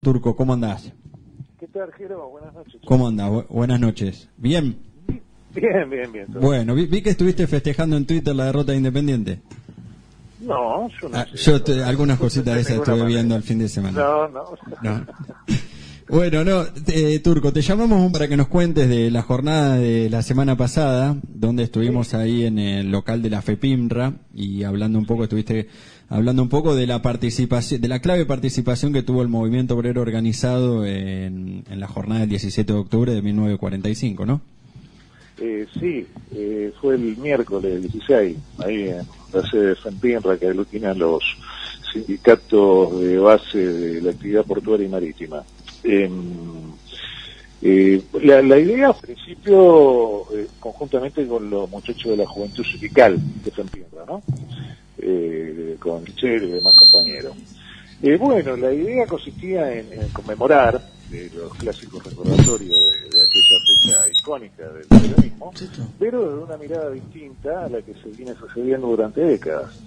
Turco, ¿cómo andás? ¿Qué tal, Jero? Buenas noches. ¿Cómo andás? Buenas noches. ¿Bien? Bien. Bueno, vi que estuviste festejando en Twitter la derrota de Independiente. No, yo no sé. Algunas cositas de esas estuve viendo el fin de semana. No. Bueno, Turco, te llamamos para que nos cuentes de la jornada de la semana pasada, donde estuvimos ahí en el local de la FEPIMRA y estuviste hablando un poco de la participación, de la clave participación que tuvo el movimiento obrero organizado en la jornada del 17 de octubre de 1945, ¿no? Sí, fue el miércoles 16, ahí en la sede de FEPIMRA, que aglutinan los sindicatos de base de la actividad portuaria y marítima. La idea, al principio, conjuntamente con los muchachos de la Juventud Sindical de FEPIMRA, ¿no? Con Michel y demás compañeros. Bueno, la idea consistía en conmemorar los clásicos recordatorios de aquella fecha icónica del peronismo, pero de una mirada distinta a la que se viene sucediendo durante décadas.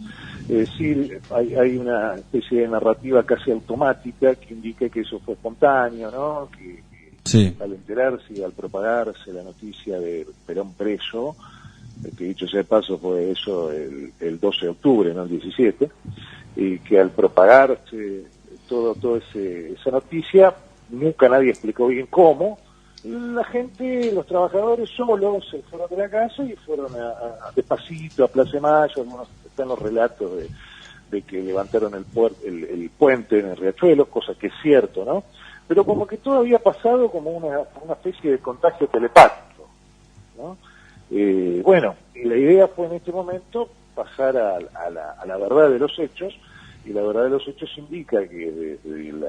Es decir, hay una especie de narrativa casi automática que indica que eso fue espontáneo, ¿no? Que al enterarse y al propagarse la noticia de Perón preso, que dicho sea de paso fue eso el 12 de octubre, no el 17, y que al propagarse esa noticia, nunca nadie explicó bien cómo, la gente, los trabajadores solos se fueron de la casa y fueron despacito a Plaza de Mayo. Algunos están los relatos de que levantaron el puente en el Riachuelo, cosa que es cierto, ¿no? Pero como que todo había pasado como una especie de contagio telepático, ¿no? Bueno, y la idea fue en este momento pasar a la verdad de los hechos, y la verdad de los hechos indica que desde el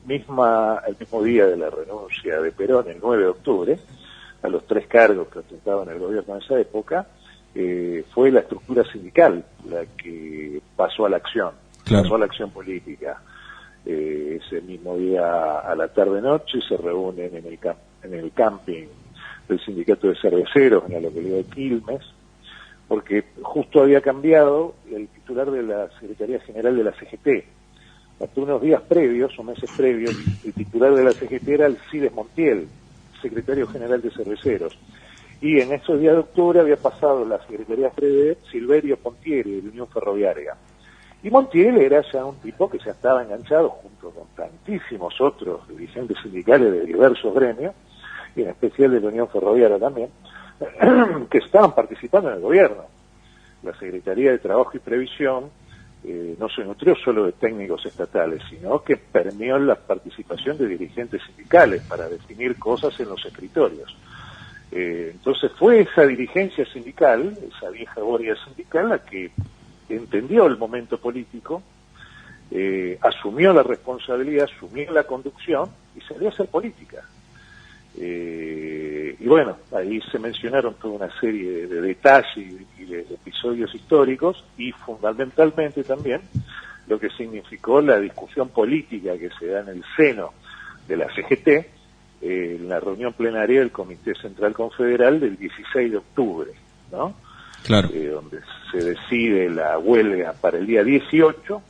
mismo día de la renuncia de Perón, el 9 de octubre, a los 3 cargos que ostentaban el gobierno en esa época, fue la estructura sindical la que pasó a la acción, pasó a la acción política. Ese mismo día a la tarde-noche se reúnen en el camping del sindicato de cerveceros en la localidad de Quilmes, porque justo había cambiado el titular de la Secretaría General de la CGT. Hasta unos días previos, o meses previos, el titular de la CGT era Alcides Montiel, secretario general de cerveceros. Y en esos días de octubre había pasado la Secretaría de Silverio Pontieri, de Unión Ferroviaria. Y Montiel era ya un tipo que ya estaba enganchado, junto con tantísimos otros dirigentes sindicales de diversos gremios, y en especial de la Unión Ferroviaria también, que estaban participando en el gobierno. La Secretaría de Trabajo y Previsión no se nutrió solo de técnicos estatales, sino que permeó la participación de dirigentes sindicales para definir cosas en los escritorios. Entonces fue esa dirigencia sindical, esa vieja guardia sindical, la que entendió el momento político, asumió la responsabilidad, asumió la conducción y salió a hacer política. Y bueno, ahí se mencionaron toda una serie de detalles y de episodios históricos, y fundamentalmente también lo que significó la discusión política que se da en el seno de la CGT en la reunión plenaria del Comité Central Confederal del 16 de octubre, ¿no? Claro. Donde se decide la huelga para el día 18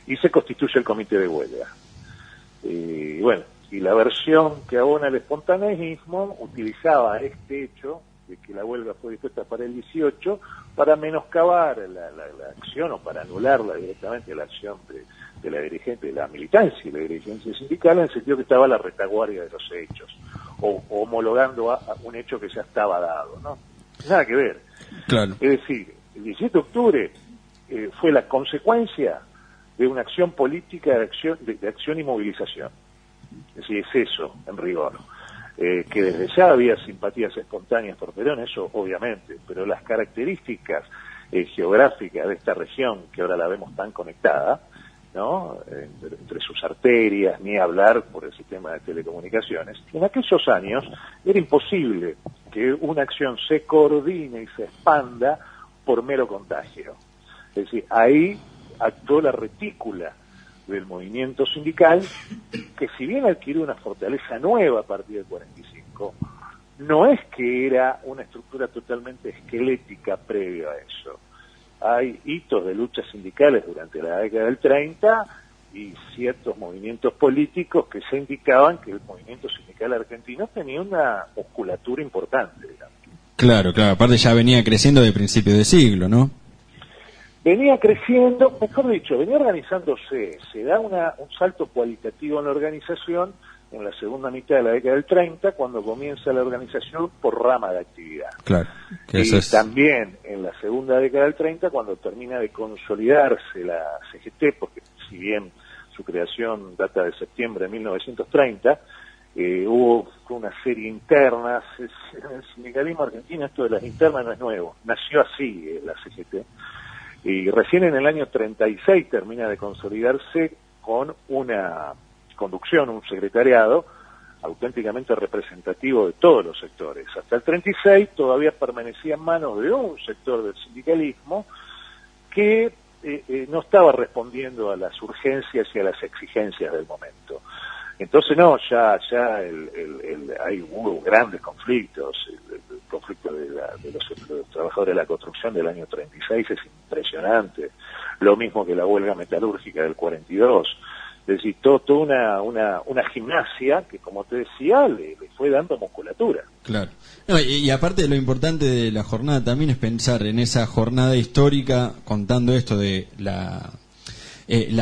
y se constituye el comité de huelga. Bueno, y la versión que abona el espontaneísmo utilizaba este hecho de que la huelga fue dispuesta para el 18 para menoscabar la acción, o para anularla directamente, la acción de la dirigente, de la militancia y la dirigencia sindical, en el sentido que estaba a la retaguardia de los hechos, o homologando a un hecho que ya estaba dado, ¿no? Nada que ver. Claro. Es decir, el 17 de octubre fue la consecuencia de una acción política de acción y movilización. Es decir, es eso, en rigor. Que desde ya había simpatías espontáneas por Perón, eso obviamente, pero las características geográficas de esta región, que ahora la vemos tan conectada, ¿no? Entre sus arterias, ni hablar por el sistema de telecomunicaciones, en aquellos años era imposible que una acción se coordine y se expanda por mero contagio. Es decir, ahí actuó la retícula del movimiento sindical, que si bien adquirió una fortaleza nueva a partir del 45, no es que era una estructura totalmente esquelética previo a eso. Hay hitos de luchas sindicales durante la década del 30 y ciertos movimientos políticos que se indicaban que el movimiento sindical argentino tenía una musculatura importante, digamos. Claro, aparte ya venía creciendo de principio de siglo, ¿no? Venía creciendo, mejor dicho, venía organizándose, se da un salto cualitativo en la organización en la segunda mitad de la década del 30, cuando comienza la organización por rama de actividad. Claro. También en la segunda década del 30, cuando termina de consolidarse la CGT, porque si bien su creación data de septiembre de 1930, hubo una serie interna. En el sindicalismo argentino esto de las internas no es nuevo, nació así la CGT, y recién en el año 36 termina de consolidarse con una conducción, un secretariado auténticamente representativo de todos los sectores. Hasta el 36 todavía permanecía en manos de un sector del sindicalismo que no estaba respondiendo a las urgencias y a las exigencias del momento. Entonces hubo grandes conflictos. El conflicto de los trabajadores de la construcción del año 36 es impresionante, lo mismo que la huelga metalúrgica del 42. Es decir, toda una gimnasia que, como te decía, le fue dando musculatura. Claro. No, y aparte, lo importante de la jornada también es pensar en esa jornada histórica, contando esto de la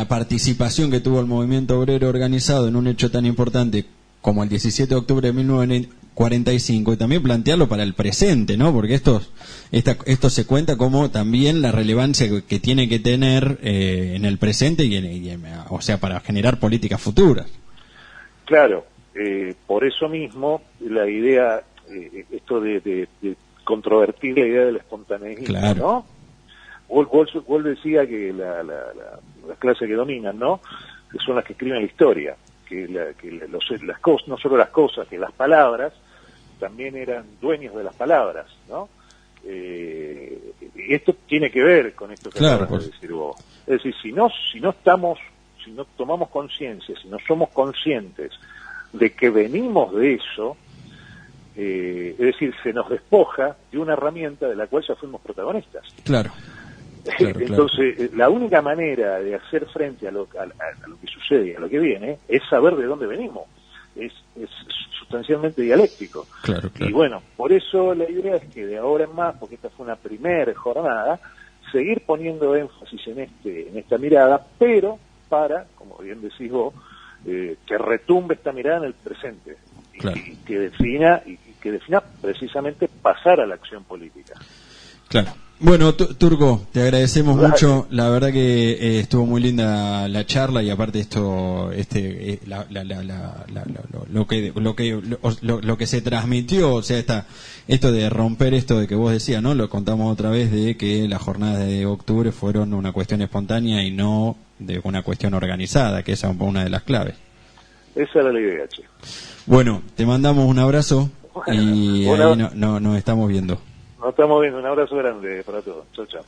participación que tuvo el movimiento obrero organizado en un hecho tan importante como el 17 de octubre de 1945, y también plantearlo para el presente, ¿no? Porque esto se cuenta como también la relevancia que tiene que tener en el presente o sea, para generar políticas futuras. Claro, por eso mismo la idea, esto de controvertir la idea del espontaneismo, claro, ¿no? Wall decía que las clases que dominan, ¿no?, que son las que escriben la historia, las cosas, no solo las cosas, que las palabras también eran dueños de las palabras, ¿no? Y esto tiene que ver con esto que acabas de decir vos. Es decir, si no tomamos conciencia, si no somos conscientes de que venimos de eso, es decir, se nos despoja de una herramienta de la cual ya fuimos protagonistas. Claro. Entonces, la única manera de hacer frente a lo que sucede y a lo que viene es saber de dónde venimos. Es sustancialmente dialéctico. Claro. Y bueno, por eso la idea es que de ahora en más, porque esta fue una primera jornada, seguir poniendo énfasis en esta mirada, pero para, como bien decís vos, que retumbe esta mirada en el presente, claro, y que defina precisamente pasar a la acción política. Claro. Bueno, Turco, te agradecemos mucho. La verdad que estuvo muy linda la charla, y aparte lo que se transmitió, o sea, esto de romper esto de que vos decías, ¿no? Lo contamos otra vez, de que las jornadas de octubre fueron una cuestión espontánea y no de una cuestión organizada, que esa es una de las claves. Esa era la idea, che. Bueno, te mandamos un abrazo y ahí nos estamos viendo. Nos estamos viendo. Un abrazo grande para todos. Chau, chau.